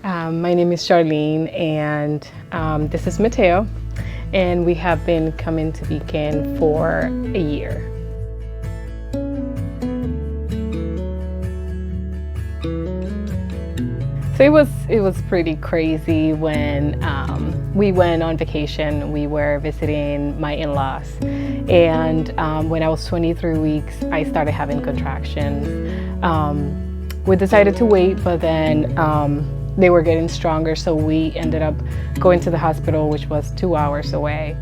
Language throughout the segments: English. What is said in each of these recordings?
My name is Charlene, and this is Matteo, and we have been coming to Beacon for a year. So it was pretty crazy when we went on vacation. We were visiting my in-laws, and when I was 23 weeks, I started having contractions. We decided to wait, but then they were getting stronger, so we ended up going to the hospital, which was 2 hours away.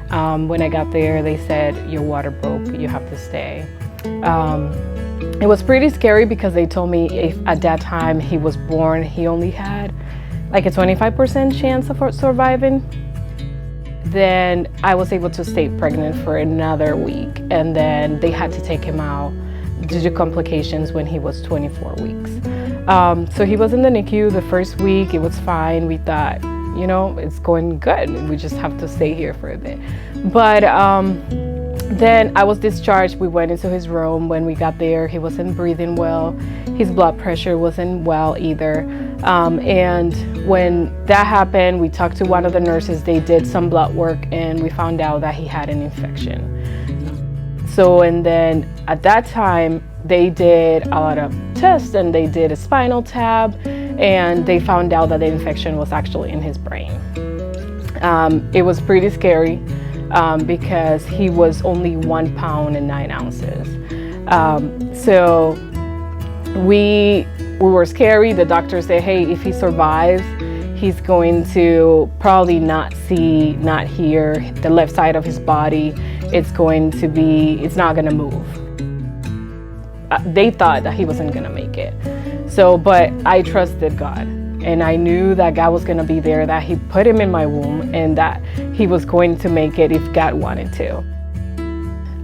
When I got there, they said, "Your water broke, you have to stay." It was pretty scary because they told me if at that time he was born, he only had like a 25% chance of surviving. Then I was able to stay pregnant for another week, and then they had to take him out due to complications when he was 24 weeks. So he was in the NICU the first week. It was fine. We thought, it's going good. We just have to stay here for a bit. But then I was discharged. We went into his room. When we got there, he wasn't breathing well. His blood pressure wasn't well either. And when that happened, we talked to one of the nurses. They did some blood work, and we found out that he had an infection. So, and then at that time, they did a lot of tests, and they did a spinal tap, and they found out that the infection was actually in his brain. It was pretty scary because he was only 1 pound and 9 ounces. So we were scary. The doctor said, "Hey, if he survives, he's going to probably not see, not hear. The left side of his body, it's not gonna move." They thought that he wasn't gonna make it. So, but I trusted God, and I knew that God was gonna be there, that He put him in my womb, and that he was going to make it if God wanted to.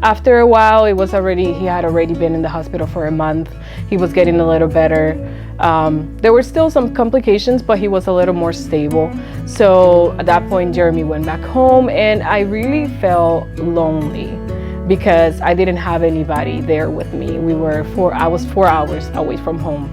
After a while, he had already been in the hospital for a month. He was getting a little better. There were still some complications, but he was a little more stable. So at that point, Jeremy went back home, and I really felt lonely because I didn't have anybody there with me. I was 4 hours away from home.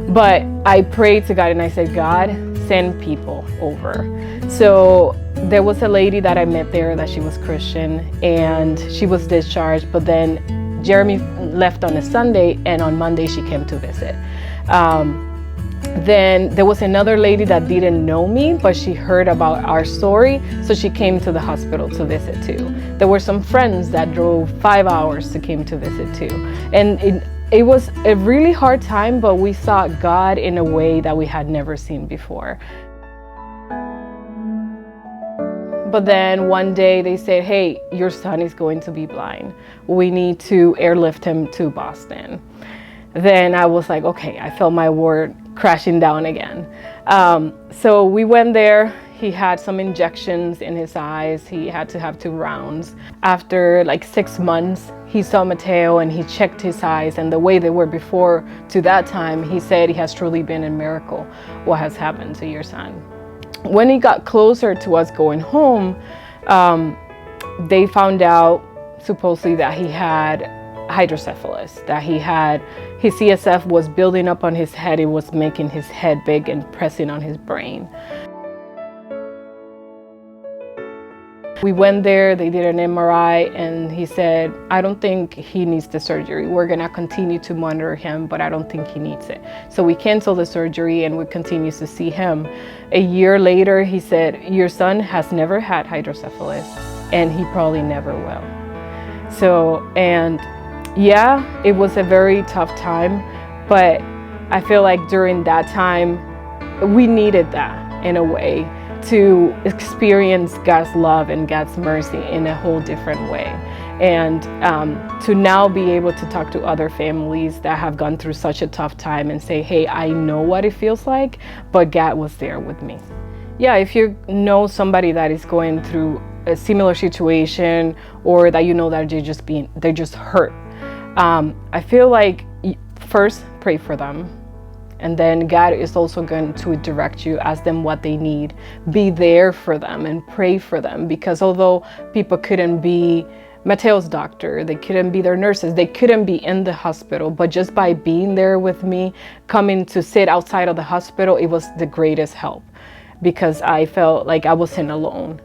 But I prayed to God, and I said, "God, send people over." So there was a lady that I met there that she was Christian, and she was discharged, but then Jeremy left on a Sunday, and on Monday she came to visit. Then there was another lady that didn't know me, but she heard about our story, so she came to the hospital to visit too. There were some friends that drove 5 hours to come to visit too. And it was a really hard time, but we saw God in a way that we had never seen before. But then one day they said, "Hey, your son is going to be blind. We need to airlift him to Boston." Then I was like, okay, I felt my world crashing down again. So we went there. He had some injections in his eyes. He had to have 2 rounds. After like 6 months, he saw Matteo, and he checked his eyes, and the way they were before to that time, he said, "It has truly been a miracle what has happened to your son." When he got closer to us going home, they found out supposedly that he had hydrocephalus, that his CSF was building up on his head. It was making his head big and pressing on his brain. We went there, they did an MRI, and he said, "I don't think he needs the surgery. We're gonna continue to monitor him, but I don't think he needs it." So we canceled the surgery, and we continue to see him. A year later, he said, "Your son has never had hydrocephalus, and he probably never will." So, and yeah, it was a very tough time, but I feel like during that time, we needed that in a way, to experience God's love and God's mercy in a whole different way. And to now be able to talk to other families that have gone through such a tough time and say, "Hey, I know what it feels like, but God was there with me." Yeah, if you know somebody that is going through a similar situation, or that that they're just hurt, I feel like first pray for them. And then God is also going to direct you, ask them what they need. Be there for them and pray for them, because although people couldn't be Matteo's doctor, they couldn't be their nurses, they couldn't be in the hospital, but just by being there with me, coming to sit outside of the hospital, it was the greatest help because I felt like I wasn't alone.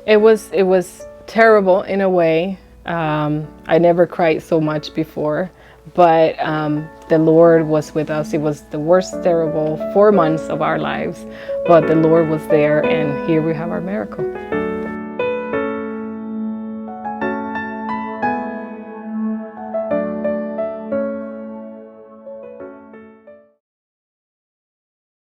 It was terrible in a way. I never cried so much before, but the Lord was with us. It was the worst, terrible 4 months of our lives, but the Lord was there, and here we have our miracle.